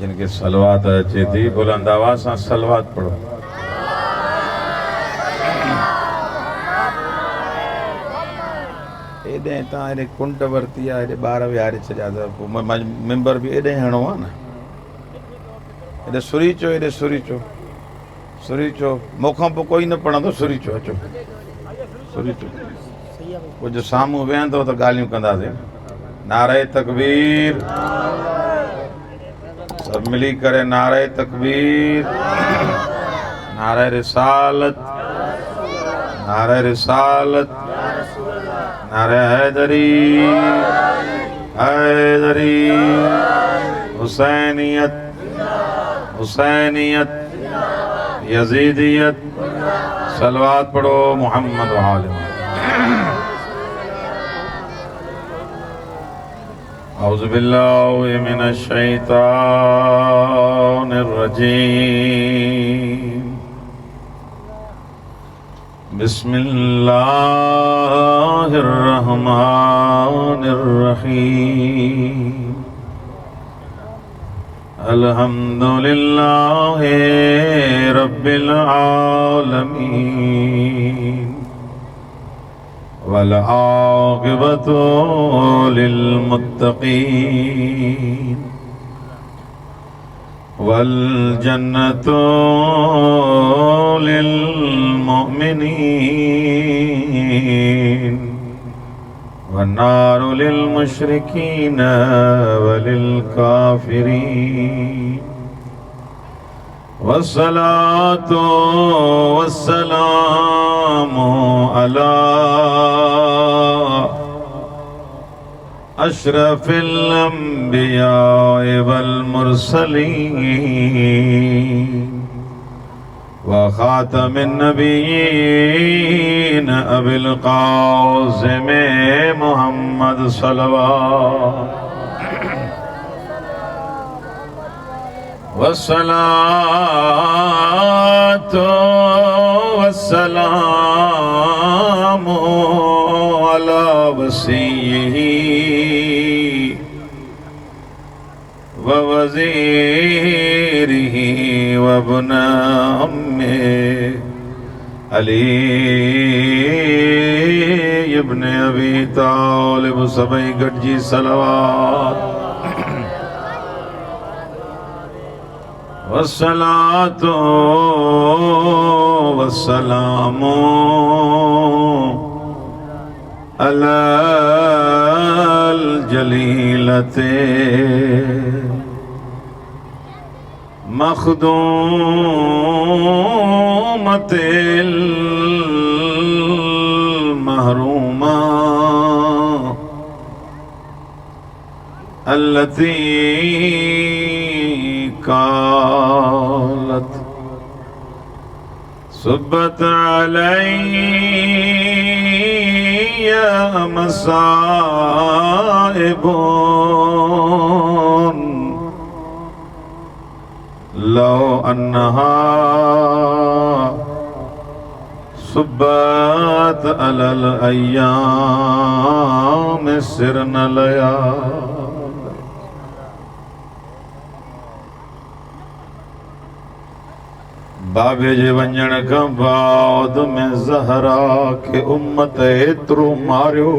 जिनके सलवात अचे थी बुलंद आवाज़ सां सलवात पढ़ो। एॾे तव्हां हेॾे कुंड वरिती आहे, हेॾे ॿार विहारे छॾिया अथव, पोइ मेंबर बि एॾे हणो आहे न। हेॾे सुरी चो, हेॾे सुरी चो, सुरी चो। मूंखां पोइ कोई न पढ़ंदो, सुरी चो, अचो सुरी चो। पोइ जो साम्हूं वेहंदो त ॻाल्हियूं कंदासीं। नारे तकबीर, सब मिली करे नारे तकबीर, नारे रिसालत, नारे रिसालत, नारे हैदरी, हैदरी, हुसैनियत, हुसैनियत, यजीदियत। सलवात पढ़ो मोहम्मद वाले। औज़ु बिल्लाहि मिनश शैतानिर रजीम। बिस्मिल्लाहिर रहमानिर रहीम। अल्हम्दुलिल्लाहि रब्बिल आलमीन वल आक़िबतु लिल मुत्तक़ीन वल जन्नतु लिल मुमिनीन वन्नारु लिल मुशरिकीन वलिल काफिरीन। वस्सलातु वस्सलामु अला अशरफिल अंबिया वल मुरसलीन व खातमिन नबिय्यीन अबिल कासिम मुहम्मद सल्लल्लाहु वस्सलातु वस्सलामु अला वसीय्यिही व वज़ीरिही व इब्न अम्मिही अली इब्न अबी तालिब। सभई गॾिजी सलवात। वस्सलातु वस्सलामु अलल जलीलते मखदूमतिल महरूमा अल्लती कालत सुब्बत अलैया मसाइबुन लौ अन्नहा सुब्बत अलल अय्याम सिरन लया। बाबे जे वञण खां बाद में ज़हरा खे उम्मत एतिरो मारियो,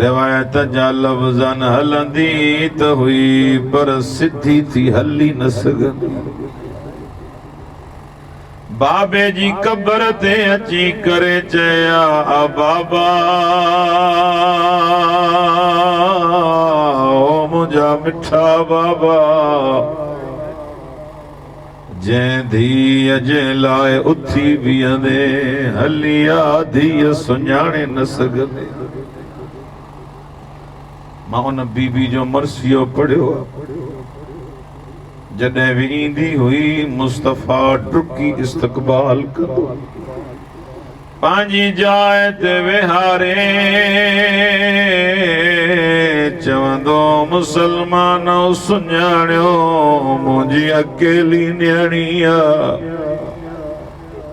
रिवायत जा लफ़्ज़न हलंदी त हुई पर सिधी थी हली न सघंदी। बाबे जी क़ब्र ते अची करे चया, बाबा ओ मुंहिंजा मिठा बाबा, जंहिं धीअ जे लाइ उथी बीहंदे हलिया धीअ सुञाणे न सघंदे। मां उन बीबी जो मरसियो पढ़ियो। जॾहिं बि ईंदी हुई मुस्तफ़ा डुकी इस्तक़बाल कंदो, पंहिंजी जाइ ते वेहारे चवंदो, मुसलमानो सुञाणियो मुंहिंजी अकेली न्याणी आ।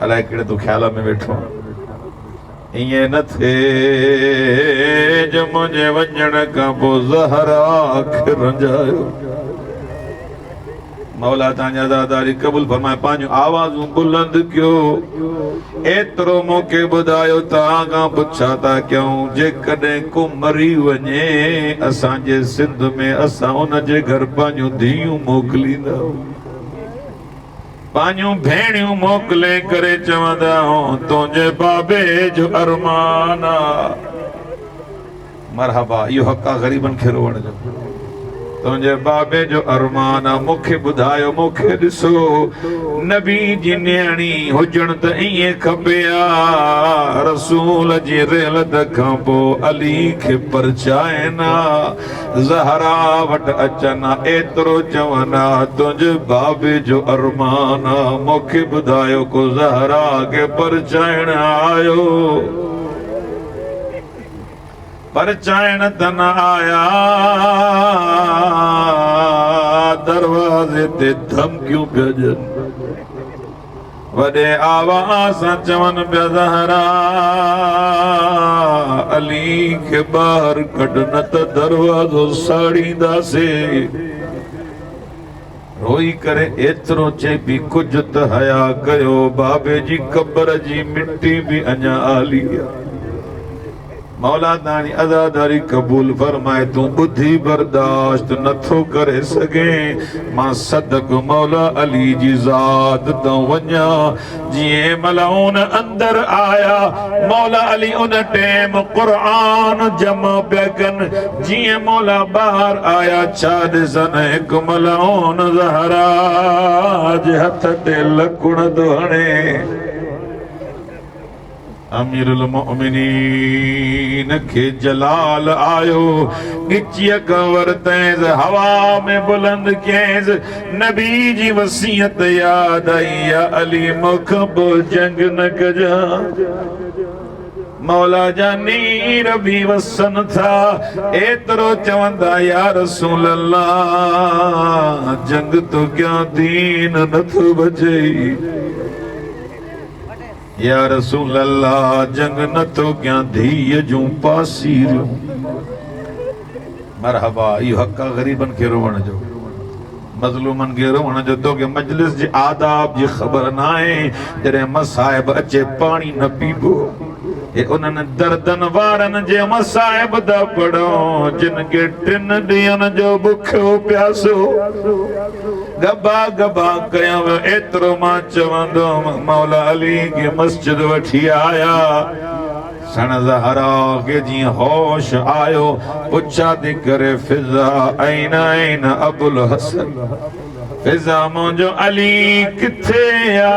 अलाए कहिड़े तूं ख़्याल में वेठो। ईअं न थिए जो मुंहिंजे वञण खां पोइ ज़हरा खे रंजायो। मौला तांजी अज़ादारी कबूल फरमाए। पंहिंजूं आवाज़ूं बुलंद कयो। एतिरो मूंखे ॿुधायो तव्हां खां पुछा था कयूं, जेकॾहिं को मरी वञे असांजे सिंध में असां उनजे घर पंहिंजूं धीअरूं मोकिलींदा, पंहिंजूं भेणियूं मोकिले करे चवंदा तुंहिंजे बाबे जो अरमान आ। मरहबा, इहो हक़ आहे ग़रीबनि खे रोअण जो। तुंहिंजे बाबे जो अरमान आहे। मूंखे ॿुधायो, मूंखे ॾिसो नबी जी न्याणी हुजण त ईअं खपे आ। रसूल जी रिहलत खां पोइ अली खे परचाइनि ज़हरा वटि अचनि एतिरो चवनि तुंहिंजे बाबे जो अरमान आहे। मूंखे ॿुधायो को ज़हरा खे परचाइण आयो, परचाइण त न आया, दरवाज़े ते धमकियूं पिया ॾियनि, वॾे आवाज़ सां चवनि पिया ज़हरा अली खे ॿाहिरि कढ न त दरवाज़ो साड़ींदासीं। रोई करे एतिरो चए बि कुझु त हया कयो, बाबे जी क़बर जी मिट्टी बि अञा आली आहे। मौला ताणी अज़ादारी कबूल फरमाए। तूं ॿुधी बर्दाश्त नथो करे सघे, मां सदक मौला अली जी ज़ात तो वञा। जीअं मलाउन अंदर आया, मौला अली उन टेम क़ुरान जमा पिया कनि। जीअं मौला ॿाहिरि आया, छा ॾिसनि हिकु मलाउन ज़हरा जे हथ ते लकुण थो हणे। अमीरुल मोमिनीन के जलाल आयो, गिचीअ कंवर तैज़ हवा में बुलंद कयंस। नबी जी वसीयत याद आई, या अली मूंखां पोइ जंग न कजा। मौला जा नीर भी वसन था, एतिरो चवंदा या रसूल अल्लाह जंग तो क्या दीन नथो बचे। या रसूल अल्लाह जंग न तो क्या धीअ जूं पासीरियूं। मरहबा, इहो हक़ आहे ग़रीबनि खे रोअण जो, मज़लूमनि खे रोअण जो। तोखे मजलिस जे आदाब जी ख़बर न आहे। जॾहिं मसाइब अचे पाणी न पीबो। हे उन्हनि दर्दनि वारनि जे मसाइब दा पढ़ो, जिन खे 3 ॾींहंनि जो बुखियो प्यासो गबा गबा कया। एतिरो मां चवंदो मौला अली खे मस्जिद वठी आया। सण ज़हरा खे जीअं होश आयो, पुछा थी करे फिज़ा ऐन ऐन अबुल हसन, फिज़ा मुंहिंजो अली किथे आ।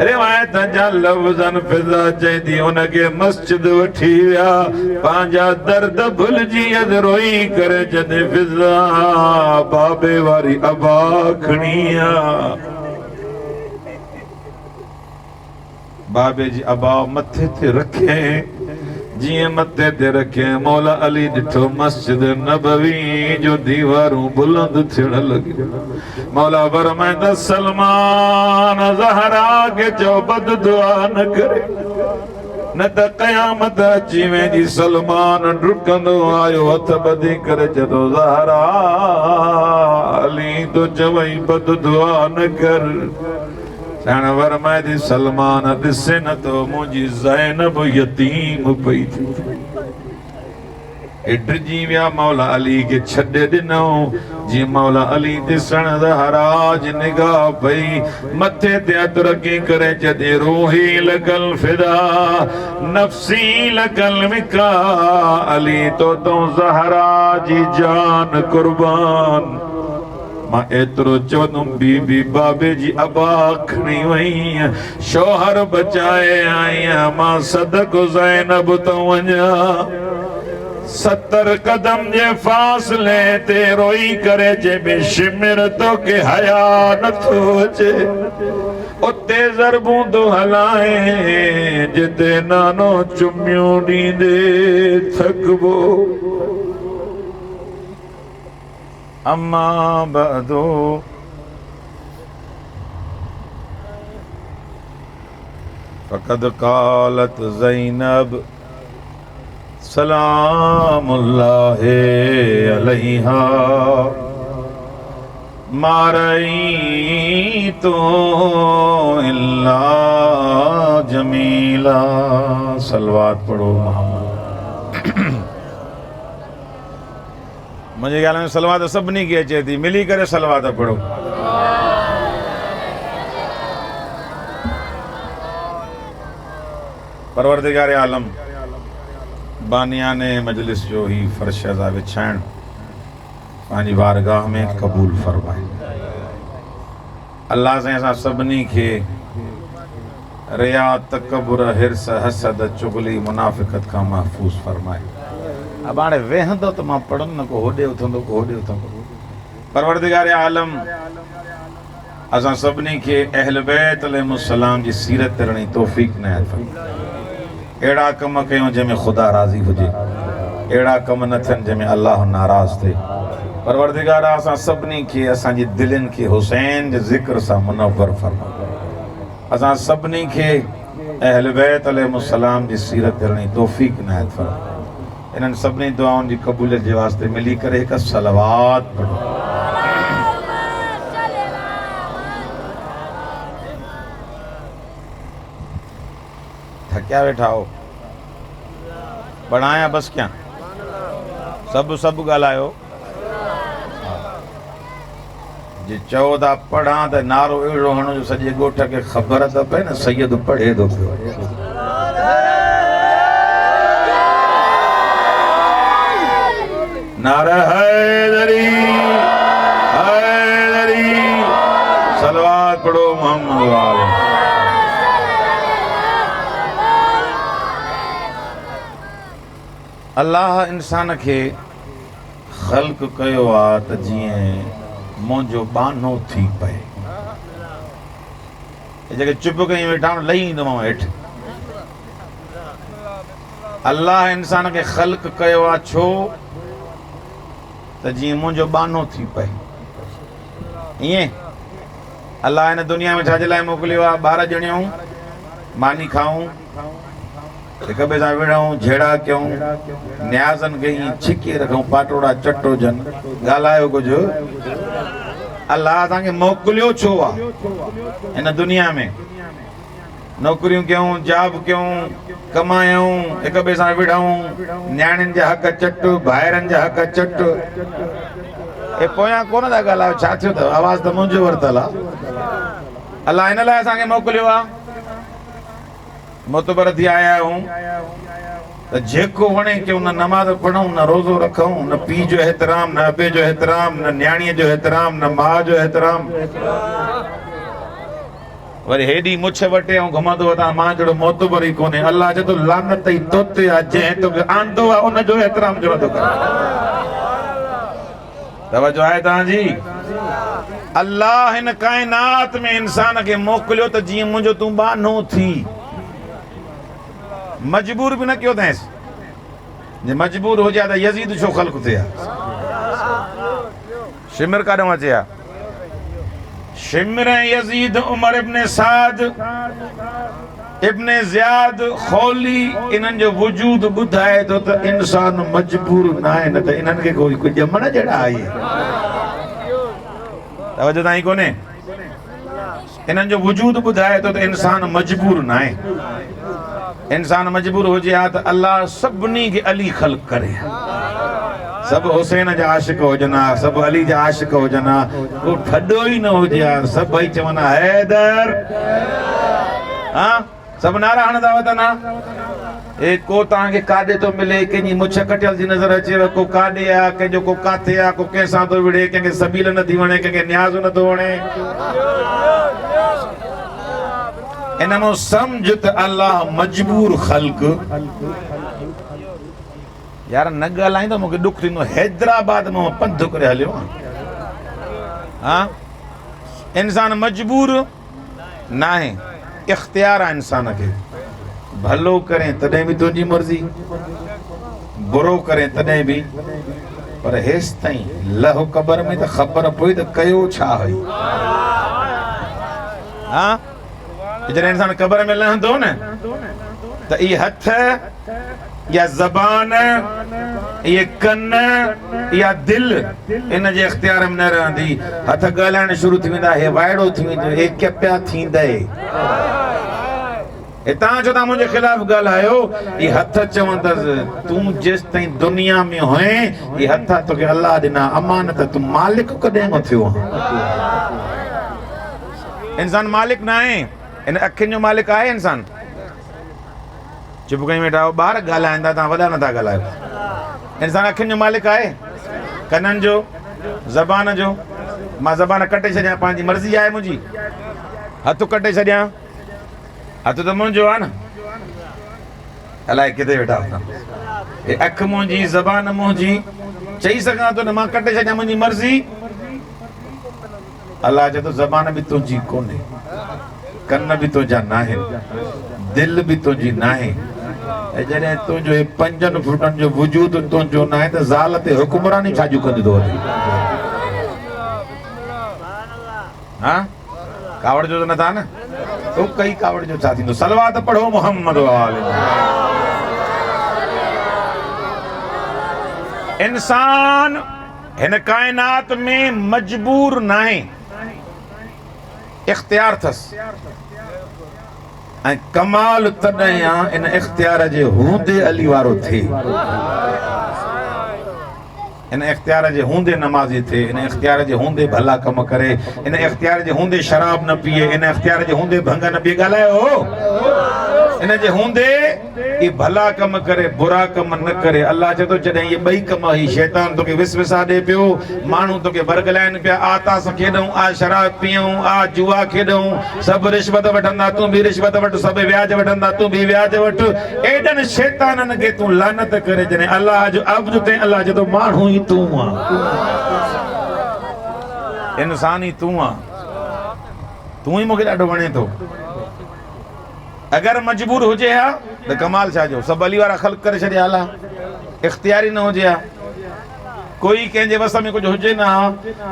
रिवायत जा लफ़्ज़नि फिज़ा चई थी उनखे मस्जिद वठी विया। पंहिंजा दर्द भुलिजी रोई करे जॾहिं फिज़ा बाबे वारी अबा खणी आ, बाबे जी अबा मथे ते रखे। जीअं मथे ते रखे, मौला अली ॾिठो मस्जिद नबवी जो दीवारूं बुलंद थियण लॻियूं। मौला फरमाईंदा सलमान ज़हरा खे चओ बद दुआ न करे, न त क़यामत अची वेंदी। सलमान डुकंदो आयो, हथ ॿधी करे चयो ज़हरा अली तो चवई बद दुआ न कर। फरमाए थी सलमान ॾिसे न तो मुंहिंजी ज़ैनब यतीम पई थी। डिॼी विया, मौला अली खे छॾे ॾिनो। जीअं मौला अली ॾिसण ज़हरा जी निगाह पई, मथे ते हथ रखी करे जॾहिं रूही लॻल फिदा नफ़्सी लॻल विका। अली तो ज़हरा जी जान कुर्बान। मां एतिरो चवंदुमि बीबी बाबे जी अबा खणी वई, शोहर बचाए आई। मां सदको ज़ैनब तो वञा। 70 कदम जे फासले ते रोई करे जे में शिमिर तोखे हया नथो अचे, उते ज़रबूं तो हलाए जिते नानो चुमियूं ॾींदे थकबो। अम्मा बदो फ़क़द क़ालत ज़ैनब सलामुल्लाहि अलैहा मारई तो इल्ला जमीला। सलवात पढ़ो मुझे ख्याल में सलवात सभिनी खे अचे थी, मिली करे सलवात पढ़ो। परवरदिगार आलम बानियाने मजलिस जो ही फर्शा विछाइण पांजी बारगाह में कबूल फरमाए। अल्लाह से असां सभिनी खे रिया, तकबुर, हिर्स, हसद, चुगली, मुनाफिकत खां महफूज़ फरमाए। अब हाणे वेहंदो त मां पढ़ंदो न, को होॾे उथंदो को होॾे उथंदो। परवरदिगार आलम असां सभिनी खे अहल बैत अलैहिस्सलाम जी सीरत तरणी तौफ़ीक़ इनायत फरमाए। अहिड़ा कम कयूं जंहिंमें ख़ुदा राज़ी हुजे, अहिड़ा कम न थियनि जंहिंमें अल्लाह नाराज़ थिए। परवरदिगार असां सभिनी खे असांजी दिलनि खे हुसैन जे ज़िक्र सां मुनव्वर फरमा। असां सभिनी खे अहल बैत अलैहिस्सलाम जी सीरत तरणी तौफ़ीक़ इनायत फरमा। इन्हनि सभिनी दुआउनि जी क़बूलियत जे वास्ते मिली करे हिकु सलवात पढ़ो। थकिया वेठा हो, बढ़ाया बस क्या सब ॻाल्हायो। जे चओ था पढ़ां त नारो अहिड़ो हणो जो सॼे ॻोठ खे ख़बर त पए न सैयद पढ़े थो पियो। नारा हैदरी हैदरी, सलवात पढ़ो मोहम्मद वाले। अल्लाह इंसान खे ख़ल्क़ कयो आहे त जीअं मुंहिंजो बानो थी पए। जेके चुप कई वेठा लही ईंदोमांव हेठि। अल्लाह इंसान खे ख़ल्क़ कयो आहे छो त जीअं मुंहिंजो बानो थी पए। ईअं अल्लाह हिन दुनिया में छाजे लाइ मोकिलियो आहे? ॿार ॼणियूं, मानी खाऊं, हिक ॿिए सां विढ़ूं, झेड़ा कयूं, न्याज़नि खे ईअं छिके रखूं, पाटोड़ा चटोजनि, ॻाल्हायो कुझु। अल्लाह असांखे मोकिलियो छो आहे हिन दुनिया में? नौकरियूं कयूं, जॉब कयूं, कमायूं, हिक ॿिए सां विढ़ूं, न्याणियुनि जा हक़ चट, भाइरनि जा हक़ चट। ए पोयां कोन था ॻाल्हायो, छा थियो अथव? आवाज़ त मुंहिंजो वरितल आहे। अल्लाह हिन लाइ असांखे मोकिलियो आहे। मोतबर थी आया आहियूं त जेको वणे कयूं, न नमाज़ पढ़ूं, न रोज़ो रखूं, न पीउ जो एहतराम, न अबे जो एहतराम, न न्याणीअ जो एहतराम, न माउ जो एहतराम। वरी हेॾी मुछ वटे ऐं घुमंदो वञा, मां जहिड़ो मोतबर ई कोन्हे। अल्लाह चए थो लानत ई तोते आहे जंहिं तोखे आंदो आहे उनजो एहतराम जो नथो करे। तवजो आहे तव्हांजी? अल्लाह हिन काइनात में इंसान खे मोकिलियो त जीअं मुंहिंजो तूं बानो थी। मजबूर भी न क्यों थे? जे मजबूर हो जाए तो यजीद छो खल्क थे? शिमर का डमा थे? शिमर यजीद, उमर इब्न साद, इब्न ज़ियाद, खौली, इन्हनि जो वजूद बुधाए तो इंसान मजबूर ना है, न तो इन्हनि के कोई जमण जड़ा आई। तवज्जो ताई कोने? इन्हनि जो वजूद बुधाए तो इंसान मजबूर ना है। इंसान मजबूर हो जाए तो अल्लाह सभिनी खे अली ख़ल्क़ करे। सब हुसैन जा आशिक हुजना, सब अली जा आशिक हुजना, को ठॾो ई न हुजे। सब भाई चवना हैदर, हाँ सब नारा हणंदा वञनि। ए को तव्हांखे काॾे तो मिले, कंहिंजी मुछ कटियल जी नज़र अचेव, को काॾे आहे, कंहिंजो को काथे आहे, को कंहिंसां थो विढ़े, कंहिंखे सबील नथी वणे, कंहिंखे न्याज़ नथो वणे। इनमें समझ त अल्लाह मजबूर ख़ल्क़। यार न ॻाल्हाईंदो मूंखे दुख थींदो। हैदराबाद में पंधु करे हलियो। हाँ इंसान मजबूर ना है, इख्तियार आहे इंसान खे। भलो करें तॾहिं बि तुंहिंजी मर्ज़ी, बुरो करें तॾहिं बि। पर हेसि ताईं लहो क़बर में त ख़बर पई त कयो छा हुई। हाँ जॾहिं इंसान क़बर में लहंदो न त इहे हथ या ज़बान ये कन या दिल इन जे इख्तियार में न रहंदी हथ ॻाल्हाइण शुरू थी वेंदा हे वाइड़ो थी वेंदो हे क्या पिया थींदे तव्हां जो मुझे खिलाफ ॻाल्हायो ये हथ चवंदसि तूं जेस ताईं दुनिया में होए ये हथ तोखे अल्लाह ॾिना अमानत तूं मालिक कॾहिं को थियो इंसान मालिक ना है इन अखियुनि जो मालिक आहे इंसान चुप कहीं वेठा हो ॿार ॻाल्हाईंदा तव्हां वॾा नथा ॻाल्हायो इंसान अखियुनि जो मालिक आहे कननि जो ज़बान जो मां ज़बान कटे छॾियां पंहिंजी मर्ज़ी आहे मुंहिंजी हथ कटे छॾियां हथ तो मुंहिंजो आहे न अलाए किथे वेठा हो अख मुंहिंजी ज़बान मुंहिंजी चई सघां थो न मां कटे छॾियां मुंहिंजी मर्ज़ी अल्लाह चए थो ज़बान बि तुंहिंजी कोन्हे कन बि तुंहिंजा न आहिनि दिल बि तुंहिंजी न आहे ऐं जॾहिं तुंहिंजो 5 फुटनि जो वजूद तुंहिंजो न आहे त ज़ाल ते हुकुमरानी छाजू कंदो हा कावड़ जो त नथा न तो कई कावड़ जो छा थींदो सलवात पढ़ो मोहम्मद वाले इंसान हिन कायनात में मजबूर ना है इख्तियार थस ऐं कमाल तॾहिं आहे इन इख्तियार जे हूंदे अली वारो थे इन इख्तियार जे हूंदे नमाज़ी थे इन इख्तियार जे हूंदे भला कम करे इन इख्तियार जे हूंदे शराब न पिए इन इख्तियार जे हूंदे भंग न पिए ॻाल्हायो इन जे हूंदे ये भला कम करे बुरा कम न करे अल्लाह चए थो जॾहिं ये ॿई कम ही शैतान तोखे विसविसा ॾे पियो माण्हू तोखे बरगलाइनि पिया आ तास खेॾूं आ शराब पियूं आ जुआ खेॾूं सभु रिश्वत वठंदा तूं बि रिश्वत वठ सभु व्याज वठंदा तूं बि व्याज वठ एॾनि शैताननि खे तूं लानत करे जॾहिं अल्लाह जो अब्द ते अल्लाह चए थो माण्हू ई तूं इंसान ही तूं ही मूंखे ॾाढो वणे थो अगर मजबूर हुजे हा तो कमाल छाजो सब अली वारा ख़ल्क़ करे छॾिया हला इख्तियारी न हुजे हा कोई कंहिंजे वस में कुछ हुजे ना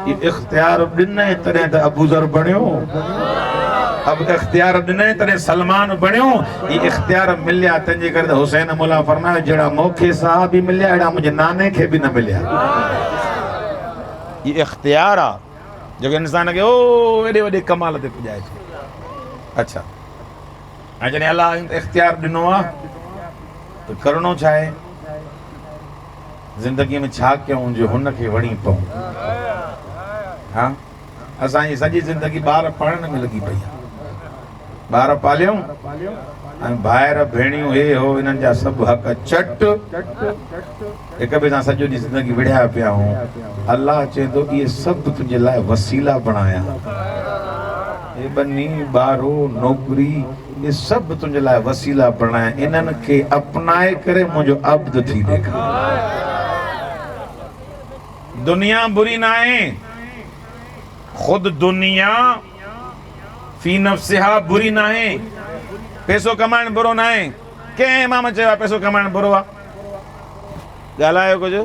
ये इख्तियार ॾिनई तॾहिं त अबू ज़र बणियो अब इख्तियार ॾिनई तॾहिं सलमान बणियो ये इख्तियार मिलिया तंहिंजे करे त हुसैन मुला फरमायो जहिड़ा मूंखे साहब बि मिलिया अहिड़ा मुंहिंजे नाने खे बि न मिलिया ये इख्तियार आहे जेको इंसान खे ओ एॾे वॾे कमाल ते पुॼाए छॾे अच्छा ऐं जॾहिं अल्लाह इख्तियार ॾिनो आहे त करिणो छा आहे ज़िंदगीअ में छा कयूं जो हुनखे वणी पऊं हा असांजी सॼी ज़िंदगी ॿार पढ़ण में लॻी पई आहे ॿार पालियूं ऐं भाइर भेणियूं हे हो इन्हनि जा सभु हक़ चट हिक ॿिए सां सॼो ॾींहुं ज़िंदगी विढ़िया पिया हूं अल्लाह चए थो इहे सभु तुंहिंजे लाइ वसीला बणाया हे बनी ॿारो नौकरी ये सब तुंहिंजे लाइ वसीला बणाया इन्हनि खे अपनाए करे मुंहिंजो अब्द थी ॾेखार दुनिया बुरी ना है खुद दुनिया फी नफ्सिहा बुरी ना है पैसो कमाइण बुरो ना है कंहिं इमाम चयो आहे पैसो कमाइण बुरो आहे ॻाल्हायो कुझु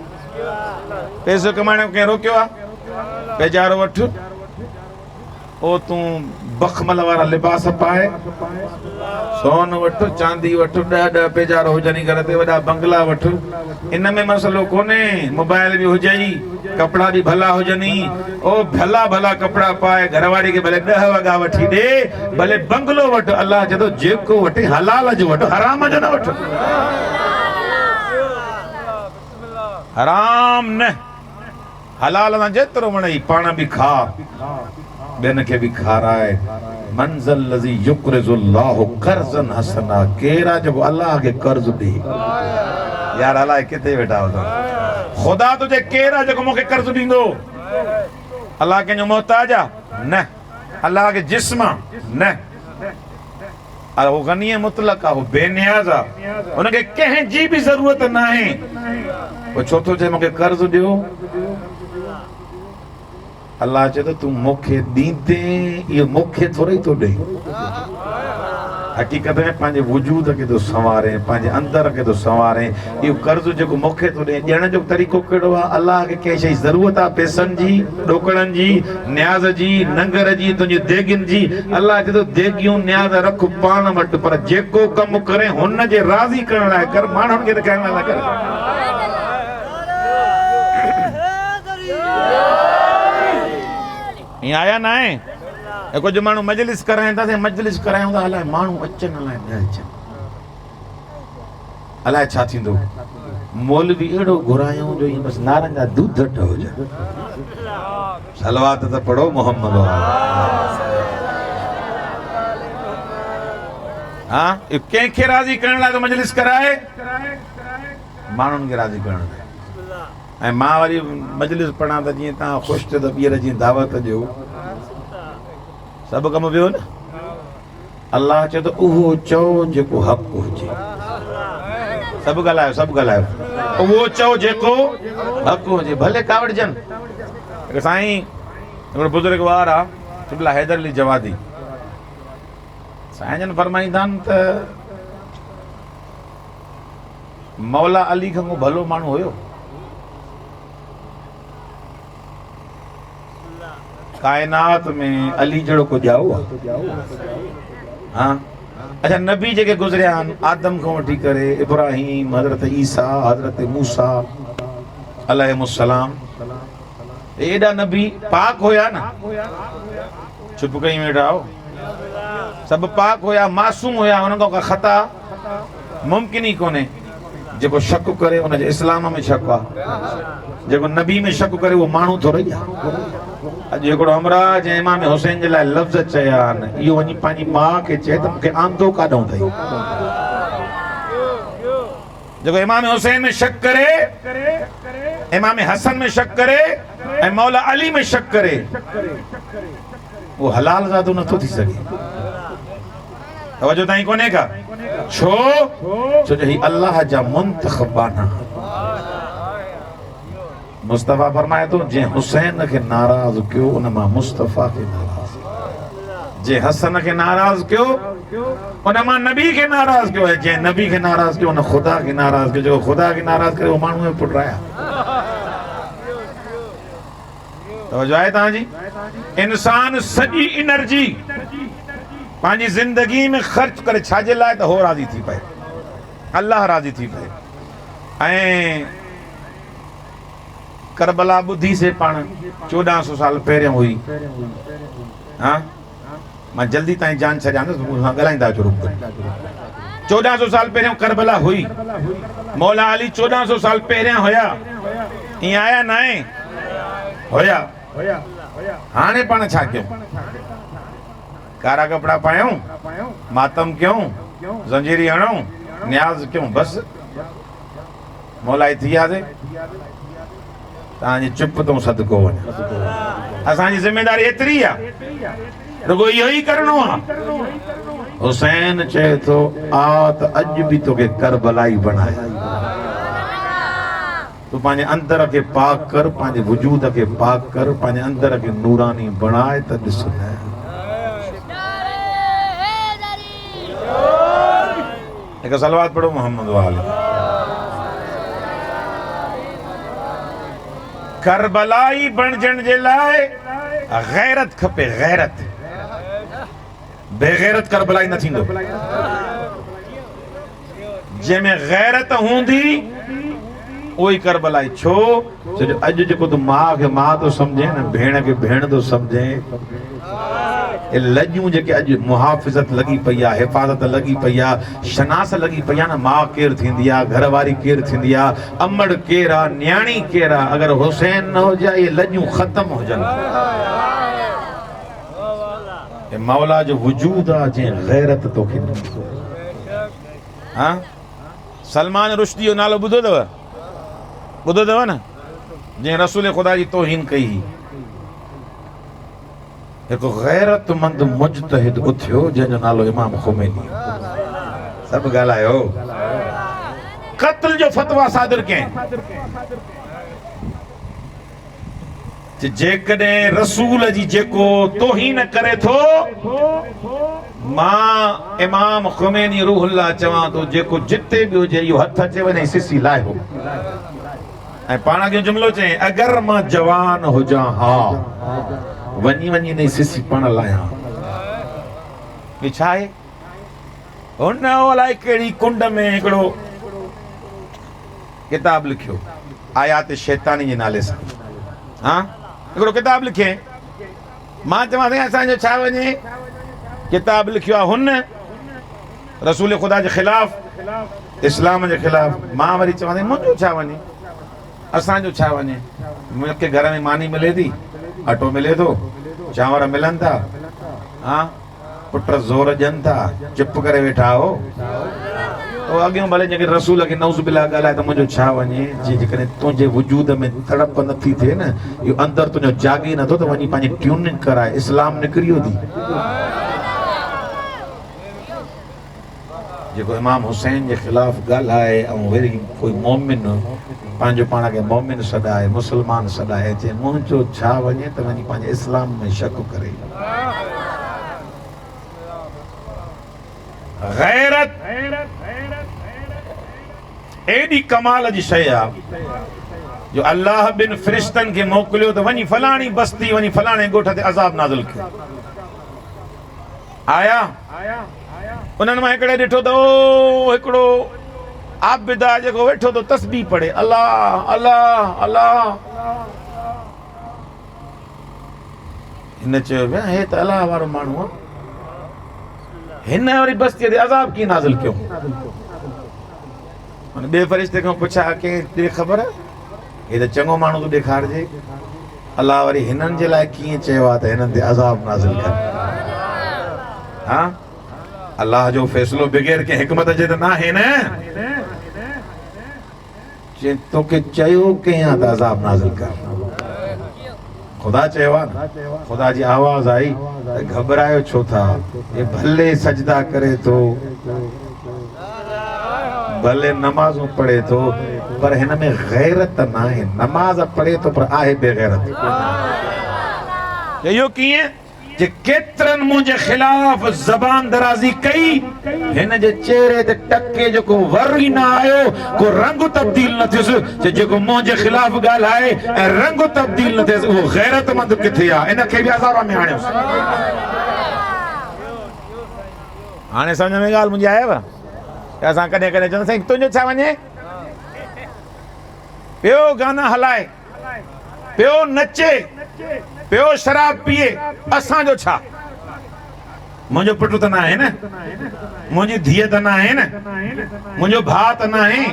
पैसो कमाइण कंहिं रोकियो आहे बेचारो वठ ओ तूं बखमल वारा लिबास पाए सोन वठ चांदी वठ 10 पेजारो हुजनी घर ते वॾा बंगला वठ इन में मसलो कोन्हे मोबाइल भी हुजई कपड़ा भी भला हुजनी ओ भला भला कपड़ा पाए घरवारी के भले 10 वगा वठी दे भले बंगलो वठ अल्लाह जदो जेको वठे हलाल जो वठ हराम जो न वठ हराम न हलाल ना जेतिरो वणे पाण भी खा बेन के भी खाराए मंज़ल लज़ी युक़रिज़ुल्लाहु कर्ज़न हसना केरा जो अल्लाह के कर्ज दे यार अल्लाह किथे वेठा हो खुदा तुझे केरा जो मूंखे कर्ज दींदो अल्लाह के जो मोहताज न अल्लाह के जिस्म न वो गनी मुतलक वो बेनियाज उनके कहीं जी भी जरूरत ना है वो छोथो जे मूंखे कर्ज दियो अल्लाह चए तो तू मूंखे दींदे ये मूंखे थोड़ी तो दे हकीकत में पंहिंजे वजूद खे थो संवारे, पंहिंजे अंदर खे थो संवारे। इहो कर्ज़ जेको मूंखे थो ॾे, ॾियण जो तरीक़ो कहिड़ो आहे? अलाह खे कंहिं शइ ज़रूरत आहे, पैसनि जी, ॾोकड़नि जी, न्याज़ जी, नंगर जी, तुंहिंजी देगियुनि जी। अलाह चए थो देगियूं न्याज़ रख पाण वटि, पर जेको कमु करे हुन जे राज़ी करण लाइ कर, माण्हुनि खे त कहण लाइ न कर। ईअं आया न आहे? कुझु माण्हू मजलिस कराइनि था, मजलिस करायूं था, अलाए माण्हू अचनि अलाए न अचनि, अलाए छा थींदो। मौलवी अहिड़ो घुरायूं जो ईअं बसि नारनि जा दूध हुजनि। सलवात त पढ़ो मोहम्मद वाला। हा, कंहिंखे राज़ी करण लाइ तो मजलिस कराए, माण्हुनि खे राज़ी करण लाइ। ऐं मां वरी मजलिस पढ़ां त जीअं तव्हां ख़ुशि थियो त ॿीहर जीअं दावत ॾियो, सभु कमु वियो न। अलाह चए थो उहो चओ जेको हक़ हुजे। सभु ॻाल्हायो, सभु ॻाल्हायो। उहो चओ जेको हक़ हुजे, भले कावड़जनि। साईं हिकिड़ो बुज़ुर्ग वार आहे, क़िबला हैदर अली जवादी, साईं जन फरमाईंदा आहिनि त मौला अली खां को भलो माण्हू हुयो? कायनात में अली जहिड़ो को ॼाओ आहे? हाँ, अच्छा नबी जेके गुज़रिया आहिनि, आदम खां वठी करे इब्राहिम, हज़रत ईसा, हज़रत मूसा अलैहिस्सलाम, एॾा नबी पाक हुया न? चुप कई वेठा हो, सभु पाक हुया, मासूम हुया, हुन खां का ख़ता मुमकिन ई कोन्हे। जेको शक करे उनजे इस्लाम में शक आहे, जेको नबी में शक करे उहो माण्हू थोरी आहे। अॼु हिकिड़ो हमरा जंहिं इमाम हुसैन जे लाइ लफ़्ज़ चया आहिनि, इहो वञी पंहिंजी माउ खे चए त मूंखे आंदो काॾों अथई। जेको इमाम हुसैन में शक करे, इमाम हसन में शक करे ऐं मौला अली में शक करे, वो हलाल ज़ादो नथो थी सघे। तवज्जो ताईं कोन्हे का? छो जो ही अल्लाह जा मुंतखबाना। मुस्तफ़ा फरमाए तो जे हुसैन के नाराज क्यों, उन मां मुस्तफ़ा के नाराज। जे हसन के नाराज क्यों, उन मां नबी के नाराज क्यों है। जे नबी के नाराज क्यों, उन खुदा के नाराज क्यों। जो खुदा के नाराज करे वो माण्हू में पुटराया। तवज्जो आहे तव्हांजी? इंसान सॼी एनर्जी पंहिंजी ज़िंदगी में ख़र्च करे छाजे लाइ? त हो राज़ी थी पए, अल्लाह राज़ी थी पए। ऐं करबला ॿुधी से पाण 1400 साल पहिरियों हुई। हाँ, मां जल्दी ताईं जान छॾियां थो, ॻाल्हाईंदा अचो रुक। 1400 साल पहिरियों करबला हुई, मौला अली 1400 साल पहिरियां हुया। ईअं आया न आहे? हुया। हाणे पाण छा कयूं? कारा कपिड़ा पायूं, मातम क्यों, ज़ंजीरी हणूं, न्याज़ क्यों? बस मौलाई थी वियासीं। तव्हांजी चुप तो सदको वञे। असांजी ज़िम्मेदारी एतिरी आहे, रुगो इहो ई करिणो आहे। हुसैन चए थो आ त अॼु बि तोखे करबलाई बणाए। तू पंहिंजे अंदर खे पाक कर, पंहिंजे वजूद खे पाक कर, पंहिंजे अंदर खे नूरानी बणाए त ॾिस न। हिकु सलवात पढ़ो मोहम्मद वाले। करबलाई बणजण जे लाइ गैरत खपे, गैरत। बेगैरत करबलाई न थींदो। जंहिंमें गैरत हूंदी उहो ई करबलाई। छो जो अॼु जेको तूं माउ खे माउ थो सम्झे न, भेण खे भेण थो सम्झे, लॼूं जेके अॼु मुहाफ़िज़त लॻी पई आहे, हिफ़ाज़त लॻी पई आहे, शनास लॻी पई आहे न, माउ केरु थींदी आहे, घरवारी केरु थींदी आहे, अमड़ केरु आहे, न्याणी केरु आहे। अगरि हुसैन न हुजे इहे लॼूं ख़तमु हुजनि। मौला जो वजूद आहे जंहिं गैरत तोखे ॾिनी। हाँ, सलमान रुश्दी जो नालो ॿुधो अथव? ॿुधो अथव न? जंहिं रसूल ख़ुदा जी तौहीन कई। हिकु गैरतमंद मुजतहिद उथियो जंहिंजो नालो इमाम ख़ुमैनी। सभु ॻाल्हायो। क़त्ल जो फतवा सादिर कयईं। जेकॾहिं रसूल जी जेको तोहीन करे थो, मां इमाम ख़ुमैनी रूहुल्लाह चवां थो, जेको जिते बि हुजे इहो हथ अचे वञे सिसी लाहियो ऐं पाण खे जुमिलो चई, अगरि मां जवान हुजां हा वञी वञी न सिसी पाण लाहियां। ही छा आहे? हुन अलाए कहिड़ी कुंड में हिकिड़ो किताब लिखियो आयात शैतानी जे नाले सां। हाँ, हिकिड़ो किताब लिखे। मां चवां साईं असांजो छा वञे? किताब लिखियो आहे हुन रसूल ख़ुदा जे ख़िलाफ़, इस्लाम जे ख़िलाफ़। मां वरी चवां साईं मुंहिंजो छा वञे, असांजो छा वञे? मूंखे घर में मानी मिले थी, अटो मिले थो, चांवर मिलनि था, हाँ पुट ज़ोर ॾियनि था, चुप करे वेठा हो। अॻियों भले जेके रसूल खे नौज़ बिल्लाह ॻाल्हाए त मुंहिंजो छा वञे? जेकॾहिं तुंहिंजे वजूद में तड़प नथी थिए न, इहो अंदरि तुंहिंजो जागे नथो त वञी पंहिंजी ट्यूनिंग कराए। इस्लाम निकिरी थी। जेको इमाम हुसैन जे ख़िलाफ़ ॻाल्हाए ऐं वरी कोई मोमिन पंहिंजो पाण खे मोमिन सॾाए, मुस्लमान सॾाए, चए मुंहिंजो छा वञे त वञी पंहिंजे इस्लाम में शक करे। गैरत एॾी कमाल जी शइ आहे जो अल्लाह ॿिनि फ़रिश्तनि खे मोकिलियो त वञी फलाणी बस्ती, वञी फलाणे ॻोठ ते अज़ाब नाज़िल कयो। आया उन्हनि मां हिकिड़े ॾिठो त ओ हिकिड़ो आबिद आहे जेको वेठो तो तस्बीह पढ़े, अल्लाह अल्लाह अल्लाह। हिन चयो भई हे त अल्लाह वारो माण्हू आहे, हिन वरी बस्तीअ ते अज़ाब कीअं नाज़िल कयो? ॿिए फ़रिश्ते खां पुछा कंहिं ख़बर, हे त चङो माण्हू तो ॾेखारिजे, अल्लाह वरी हिननि जे लाइ कीअं चयो आहे त हिननि ते अज़ाब नाज़िल कर? हाँ, अल्लाह जो फ़ैसिलो बग़ैर के हिकमत जे त न आहे न। जे तोखे चयो कंहिं आहे त अज़ाब नाज़िल कर, ख़ुदा चयो आहे न। ख़ुदा जी आवाज़ आई त घबरायो छो था? ये भले सजदा करे थो, भले नमाज़ूं पढ़े थो, पर हिन में गैरत न आहे। नमाज़ पढ़े थो पर आहे बेगैरत। इहो कीअं? जे केतिरनि मुंहिंजे ख़िलाफ़ ज़बान दराज़ी कई, हिन जे चेहरे ते टके जेको वरी न आयो, को रंग तब्दील न थियुसि। जेको मुंहिंजे ख़िलाफ़ ॻाल्हाए ऐं रंग तब्दील न थियुसि, उहो गैरतमंद किथे आहे? इन खे बि अज़ाब में आणियोसि। हाणे सम्झ में ॻाल्हि मुंहिंजी आयव? असां कॾहिं कॾहिं चवंदा साईं तुंहिंजो छा वञे? पियो गाना हलाए, पियो नचे, पियो शराब पिए, असांजो छा? मुंहिंजो पुटु त न आहे न, मुंहिंजी धीअ त न आहे न, मुंहिंजो भाउ त न आहे।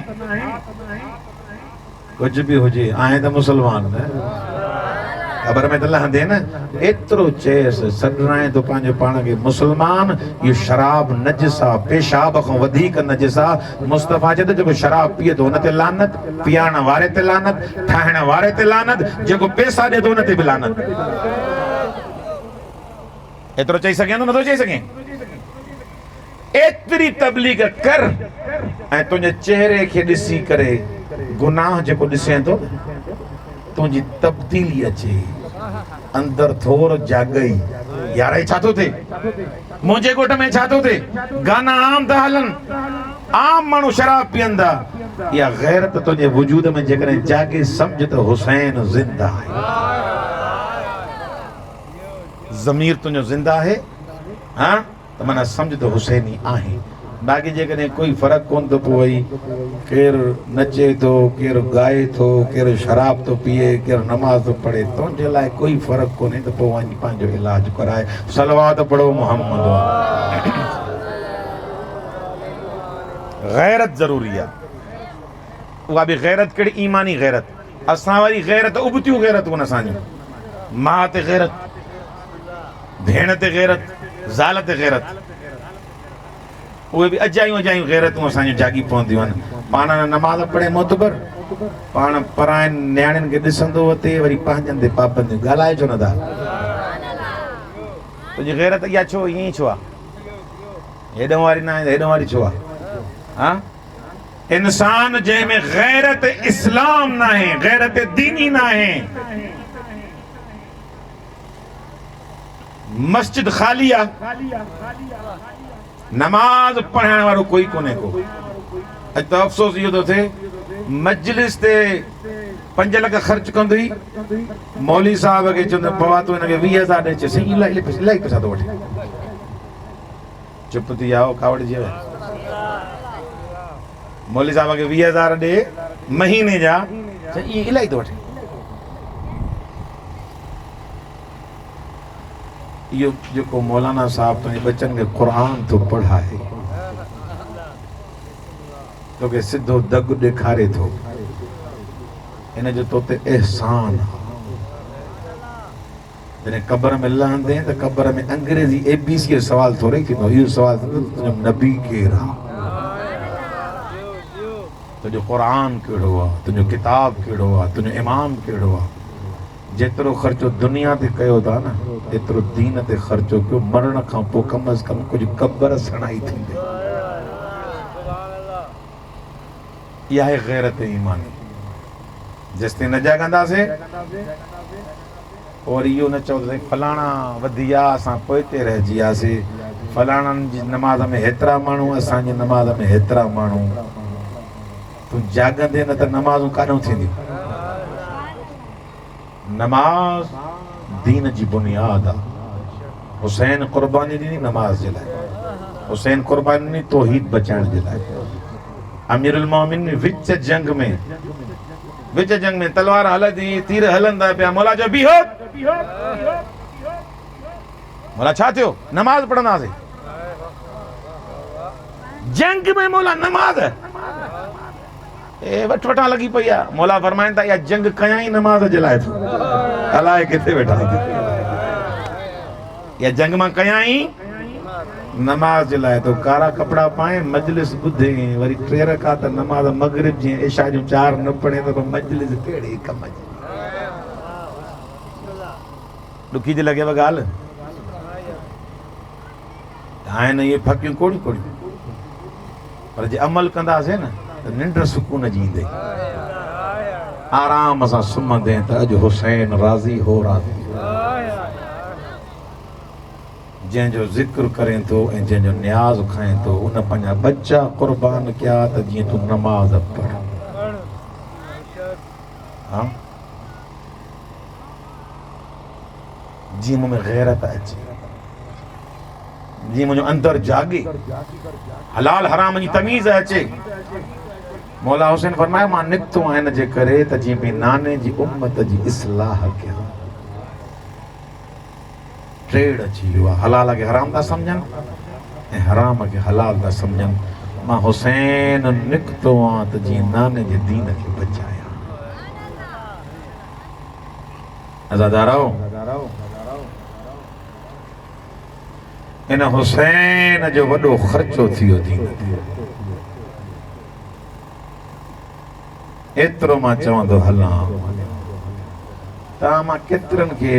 कुझु बि हुजे, आहे त मुस्लमान न, ख़बर में त लहंदे न। एतिरो चएसि सॾाए थो पंहिंजो पाण खे मुस्लमान। इहो शराब नजिस आहे, पेशाब खां वधीक नजिस आहे। मुस्तफ़ा चए थो जेको शराब पीए थो हुन ते लानत, पीआरण वारे ते लानत, ठाहिण वारे ते लानत, जेको पैसा ॾिए थो हुन ते बि लानत। एतिरो चई सघे थो, नथो चई सघे? एतिरी तबलीग कर ऐं तुंहिंजे चेहरे खे ॾिसी करे गुनाह जेको ॾिसे थो तुंहिंजी तब्दीली अचे, अंदर थोर जागई। यार छा थो थिए? मुंहिंजे ॻोठ में छा थो थिए? गाना आम था हलनि, आम माण्हू शराब पीअंदा। इहा गैरत तुंहिंजे वजूद में जेकॾहिं जागे, सम्झ त हुसैन ज़िंदा आहे। ज़मीर तुंहिंजो ज़िंदा आहे, हाँ त माना सम्झ त हुसैनी आहे। बाक़ी जेकॾहिं कोई फ़र्क़ु कोन थो पए, केरु नचे थो, केरु ॻाए थो, केरु शराब थो पीए, केरु नमाज़ थो पढ़े, तुंहिंजे लाइ कोई फ़र्क़ु कोन्हे त पोइ वञी पंहिंजो इलाजु कराए। सलवात पढ़ो मोहम्मद। गैरत ज़रूरी आहे। उहा बि गैरत कहिड़ी? ईमानी गैरत। असां वरी गैरत उबतियूं गैरतूं आहिनि असांजूं। माउ ते गैरत, भेण ते गैरत, ज़ाल ते गैरत। उहे बि अजायूं अजायूं गैरतूं असांजूं जागी पवंदियूं आहिनि। पाण नमाज़ पढ़े मोतबर, पाण पराइनि नियाणियुनि खे ॾिसंदो अचे, वरी पंहिंजनि ते पाबंदियूं। ॻाल्हाए छो नथा? तुंहिंजी गैरत इहा छो? ईअं ई छो आहे? हेॾो वारी न आहे, हेॾो वारी छो आहे? हाँ, इंसान जंहिंमें गैरत इस्लाम न आहे, गैरत दीनी न आहे, मस्जिद खाली आ, नमाज पढ़ण वारो कोई कोने को। अज तो अफ़सोस इहो थो थिए मजलिस ते 5 लख ख़र्च कंदी, मौली साहब खे चवंदा बाबा तूं हिनखे 20,000 ॾे, चए साईं इलाही पैसा थो वठे। चुप थी आओ कावड़ जी। मौली साहब खे 20,000 ॾे महीने जा, इहे इलाही थो वठे। इहो जेको मौलाना साहब तुंहिंजे बच्चनि खे क़ुरान थो पढ़ाए, तोखे सिधो दग ॾेखारे थो, इन जो तो ते एहसान। जॾहिं क़ब्र में लहंदे त क़ब्र में अंग्रेज़ी ABC जो सवाल थोड़े थींदो, इहो सवाल थींदो तुंहिंजो नबी केरु आहे, तुंहिंजो क़ुरान कहिड़ो आहे, तुंहिंजो किताब कहिड़ो आहे, तुंहिंजो इमाम कहिड़ो आहे। जेतिरो ख़र्चो दुनिया ते कयो था न, एतिरो दीन ते ख़र्चो कयो। मरण खां पोइ कम अज़ कम कुझु क़ब्र सणाई थींदी। इहा आहे ग़ैरत ईमानी। जेसिताईं न जाॻंदासीं और इहो न चओ त फलाणा वधी विया असां पोइते रहिजी वियासीं, फलाणनि जी नमाज़ में हेतिरा माण्हू, असांजी नमाज़ में हेतिरा माण्हू। तूं जाॻंदे न त नमाज़ूं काॾों थींदियूं। नमाज दीन जी बुनियाद आहे। हुसैन क़ुर्बानी ॾिनी नमाज जे लाइ, हुसैन क़ुर्बानी ॾिनी तौहीद बचाइण जे लाइ। अमीरुल मोमिनीन विच जंग में तलवार हलंदी, तीर हलंदा पिया, मौला जो बीहो। मौला छा थियो? नमाज पढ़ंदासीं। जंग में मौला नमाज वठवटा लगी पई आहे। मौला फरमाइनि था इहा जंग कयां ई नमाज जे लाइ थो, अलाए किथे वेठा। इहा जंग मां कयां ई नमाज जे लाइ। तो कारा कपिड़ा पाए मजलिस ॿुधे, वरी 3 रकात नमाज मगरिब जी इशा जूं 4 न पढ़े त मजलिस कहिड़े कम जी। ॾुखी थी लॻेव ॻाल्हि? आहिनि इहे फकियूं कोड़ियूं कोड़ियूं, पर जे अमल कंदासीं न त निंड सुकून जी ईंदे, आराम सां सुम्हंदे त अॼु हुसैन राज़ी हो राज़ी। जंहिंजो ज़िक्र करें थो ऐं जंहिंजो न्याज़ खाए थो, उन पंहिंजा बच्चा क़ुर्बान कया त जीअं तूं नमाज़ पढ़। हाँ, जीअं मूं में ग़ैरत अचे, जीअं मुंहिंजो अंदर जागे, हलाल हराम जी तमीज़ अचे। मौला हुसैन फरमायो मां निकितो आहियां हिन जे करे त जीअं बि नाने जी उम्मत जी इस्लाह कयां। ट्रेड अची वियो आहे, हलाल खे हराम था सम्झनि ऐं हराम खे हलाल था सम्झनि। मां हुसैन निकितो आहियां त जीअं नाने जे दीन खे बचायां। अज़ादारो, इन हुसैन जो वॾो ख़र्चो थी वियो दीन ते। एतिरो मां चवंदो हलां, तव्हां मां केतिरनि खे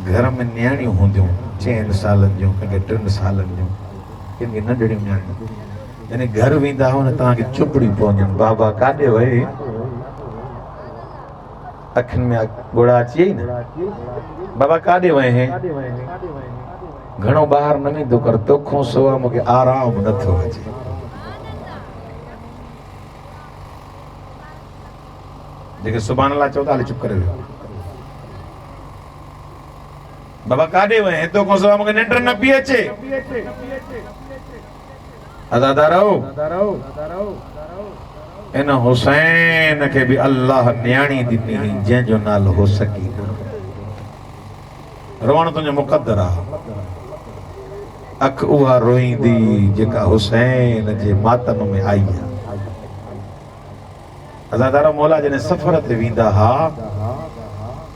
घर में नियाणियूं हूंदियूं 6 सालनि जूं, कंहिंखे 3 सालनि जूं, कंहिंखे नंढड़ियूं नियाणियूं, यानी घर वेंदा हो न तव्हांखे चुपड़ियूं पवंदियूं, बाबा काॾे वए? अखियुनि में ॻोड़ा अची वई न, बाबा काॾे वए हैं? घणो ॿाहिरि न वेंदो कर, तोखो सवा मूंखे आराम नथो अचे। जेके सुभाणे अल्लाह चओ था हले चुप करे वियो। बाबा काॾे वए हैं? तोखो सवा मूंखे निंड न पई अचे। अज़ादारो, इन हुसैन खे बि अल्लाह न्याणी ॾिनी जंहिंजो नालो हो सकीना। रोअण तुंहिंजो मुक़द्दर आहे। अख उहा रोईंदी जेका हुसैन जे मातम में आई आहे। अज़ादारो, मौला जॾहिं सफ़र ते वेंदा हा,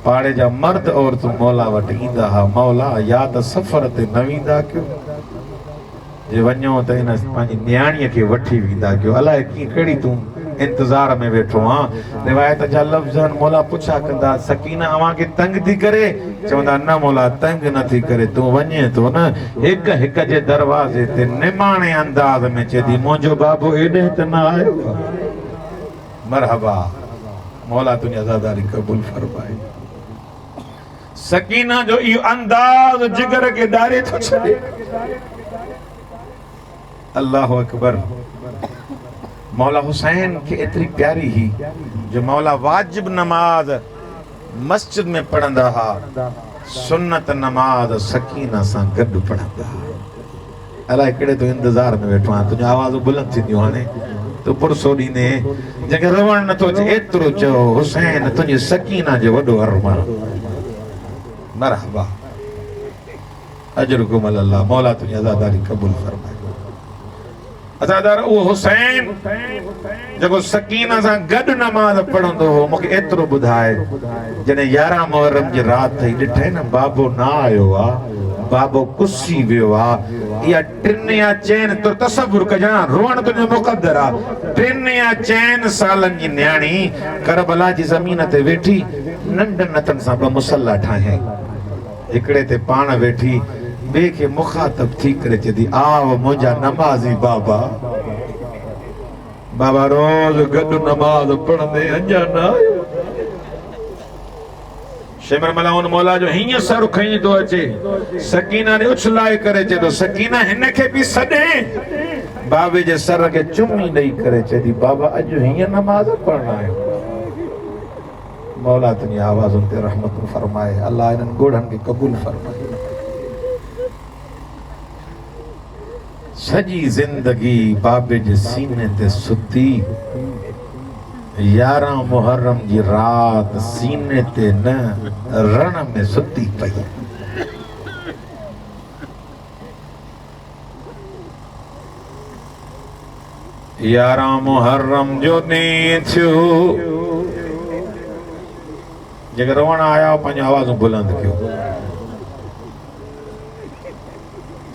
पाड़े जा मर्द औरतूं मौला वटि ईंदा हा, मौला या त सफ़र ते न वेंदा कयो, जे वञो त इन पंहिंजी न्याणीअ खे वठी वेंदा कयो। अलाए कीअं कहिड़ी तूं इंतज़ार में वेठो आहीं। रिवायत जा लफ़्ज़ आहिनि, मौला पुछा कंदा सकीना अव्हांखे तंग थी करे? चवंदा न मौला तंग नथी करे, तूं वञे थो न हिक हिक जे दरवाज़े ते निमाणे अंदाज़ में चएती मुंहिंजो बाबू एॾे त न आयो। मरहबा, मौला तुंहिंजी अज़ादारी क़बूल फरमाए। सकीना जो इहो अंदाज जिगर के डारे थो छॾे। अल्लाह अकबर। मौला हुसैन के एतरी प्यारी ही जो मौला वाजिब नमाज मस्जिद में पढ़ंदा हा, सुन्नत नमाज सकीना सां गॾु पढ़ंदा हा। अलाए कहिड़े तो इंतज़ार में वेठो आहियां, तुंहिंजी आवाज़ बुलंद थींदियूं हाणे तूं पुरसो ॾींदे जंहिंखे रवण नथो अचे एतिरो चओ हुसैन तुंहिंजी सकीना जो वॾो अरमान। मरहबा अजरुकुम अल्लाह, मौला तुंहिंजी अज़ादारी क़बूल फरमाए। अज़ादार उहो हुसैन जेको सकीना सां गॾु नमाज़ पढ़ंदो हो, मूंखे एतिरो ॿुधाए जॾहिं 11 मुहर्रम जी राति ॾिठे न बाबो न आयो आहे, बाबो कुसी वियो आहे, या 3 या 4 तो तसव्वुर कजां रोअण तुंहिंजो मुक़द्दर आहे। 3 या 4 सालनि जी न्याणी करबला जी ज़मीन ते वेठी नंढनि हथनि सां 2 मुसला ठाहे, हिकिड़े ते पाण वेठी ॿिए खे मुखातब थी करे चई आव मुंहिंजा नमाज़ी बाबा। बाबा रोज़ गॾु नमाज़ पढ़ंदे अञा न आयो। शेमर मलाउन मौला जो हीअं सर खई थो अचे, सकीना ने उछलाए करे चए थो सकीना हिन खे बि सॾे। बाबे जे सर खे चुमी ॾेई करे चए थी बाबा अॼु हीअं नमाज़ पढ़ण आयो। मौला तुंहिंजी आवाज़ुनि ते रहमत फरमाए, अल्लाह इन्हनि ॻोढ़नि खे क़बूल फरमाए। सॼी ज़िंदगी बाबे जे सीने ते सुती, 11 मुहर्रम जी रात सीने ते न रण में सुती पई। यारहं मुहर्रम जो ॾींहुं थियो, जेके रोअण आया पंहिंजूं आवाज़ूं बुलंद कयो।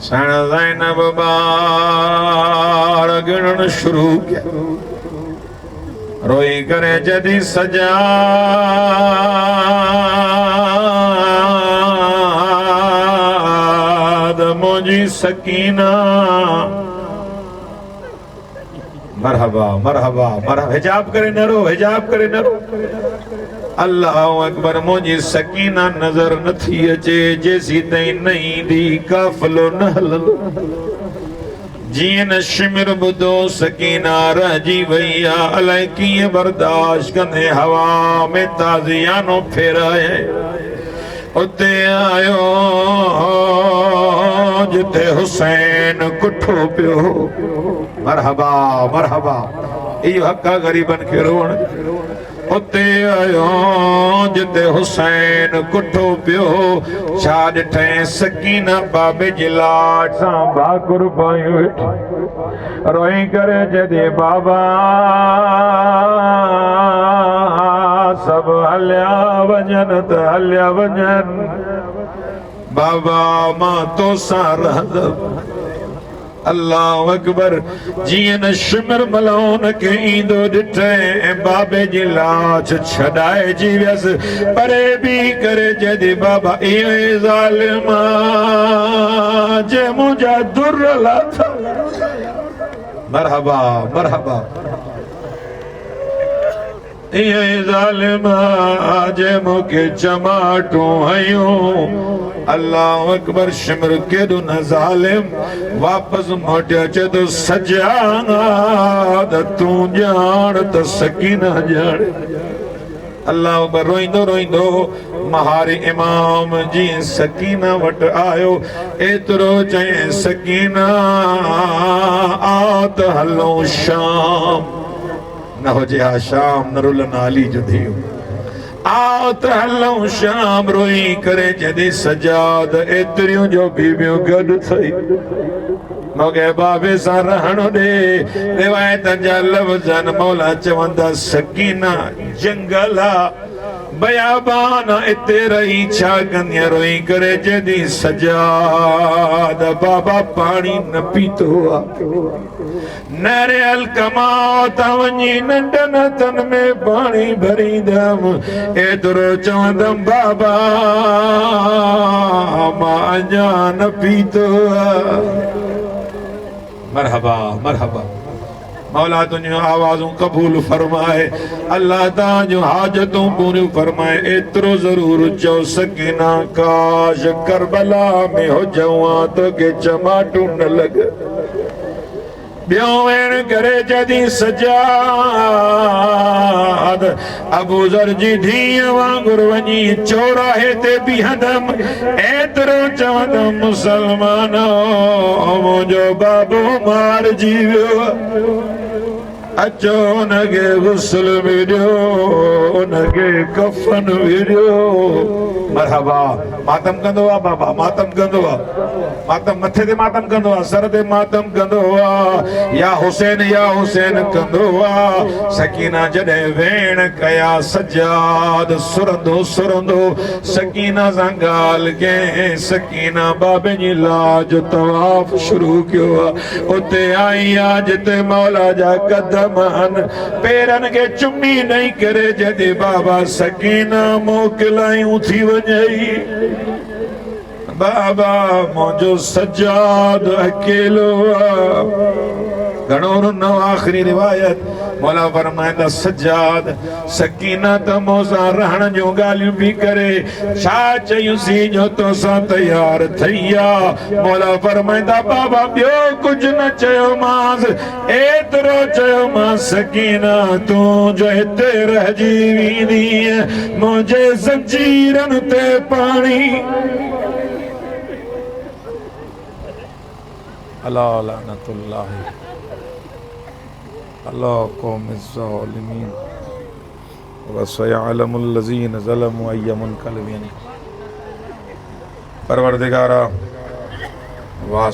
सण ज़ैनब ॿार गिणण शुरू कया, रोई करे जॾहिं सजाद मुंहिंजी सकीना। मरहबा मरहबा मरहबा, हिजाब करे न रो, हिजाब करे न रो। अल्लाह अकबर, मुंहिंजी सकीना नज़र नथी अचे जेसी ताईं नई दी काफ़िलो न हलंदो। जीअं न शिमिर ॿुधो सकीना रहिजी वई आ, अलाए कीअं बर्दाश्त कंदे हवा में ताज़ियानो फेराए उते आयो जिथे हुसैन कुठो पियो। मरहबा मरहबा, इहो हक़ आहे ग़रीबनि खे रोअण। उते आयो जिते हुसैन कुठो पियो, छा ॾिठईं सकीना बाबे जी लाट सां भाकुर पायूं वेठी, रोई करे जॾहिं बाबा सभु हलिया वञनि त हलिया वञनि, बाबा मां तोसां रहंदमि। अल्लाह अकबर, जीअं न शिमर मलाउन खे ईंदो ॾिठे बाबे जी लाश छॾाइजी वियसि, परे बि करे जॾहिं बाबा इहे ज़ालिमा जे मुंहिंजा दुर लाथा। मरहबा मरहबा, इहे ज़ालिमा जे मूंखे चमाटूं हयूं। अल्लाह अकबर, शिमर केॾो न ज़ालिम, वापसि मोटियो चए थो सजाद तूं ॼाण त सकीना ॼाण। अल्लाह अकबर रोईंदो रोईंदो महारी इमाम जी सकीना वटि आयो, एतिरो चई सकीना आ त हलूं शाम। न हुजे हा शाम, न रुलन अली जो धीउ, आओ त हलूं शाम। रोई करे जॾहिं सजाद एतिरियूं जो बीबियूं गॾु थई, मूंखे बाबे सां रहणो ॾे। रिवायत जा लफ़्ज़ मौला चवंदा सकीना जंगल बयाबान इते रही छा कंदी, रोई करे जॾहिं सजाद बाबा पाणी न पीतो नारियल कमाओ त वञी नंढनि हथनि में पाणी भरींदमि, एतिरो चवंदमि बाबा मां अञा न पीतो। मरहबा मरहबा, मौला तुझियूं आवाज़ूं क़बूल फरमाए, अल्लाह ताजूं हाजतूं पूरियूं फरमाए। एतिरो ज़रूर चओ सकीना काश करबला में हुजऊं आ तो के चमाटू न लग। ॿियो वेण करे जदी सजाद अबू ज़र जी धीअ वांगुर वञी चौराहे ते बीहंदम, एतिरो चवंदम मुसलमानो मुंहिंजो बाबू मारिजी वियो, अचो उनखे गुस्ल विझो, उनखे कफन विझो। मरहबा मातम कंदो आहे बाबा, मातम कंदो आहे, मातम मथे ते मातम कंदो आहे, सर ते मातम कंदो आहे, या हुसैन कंदो आहे। सकीना जॾहिं वेण कया सजाद सुरंदो सुरंदो सकीना सां ॻाल्हि कयईं। सकीना बाबे जी लाज तवाफ़ शुरू कयो आहे, उते आई आहे जिते मौला जा कदम आहिनि, पेरनि खे चुमी ॾेई करे जॾहिं बाबा सकीना मोकिलायूं थी वञई, बाबा मुंहिंजो सजाद अकेलो आहे। घणो रुनो आख़िरी रिवायत मौला फरमाईंदा सजाद सकीना त मूंसां रहण जूं ॻाल्हियूं बि करे, छा चयूंसीं जो तोसां तयार थई आहे। मौला फरमाईंदा बाबा ॿियो कुझु न चयोमांसि, एतिरो चयोमांसि सकीना तूं जो हिते रहिजी वेंदीअ मुंहिंजे ज़ंजीरनि ते पाणी। अला लानतुल्लाह अला कौमिज़ ज़ालिमीन व सयअलमुल लज़ीन ज़लमू अय्य मुनक़लिबिन। परवरदिगारा वास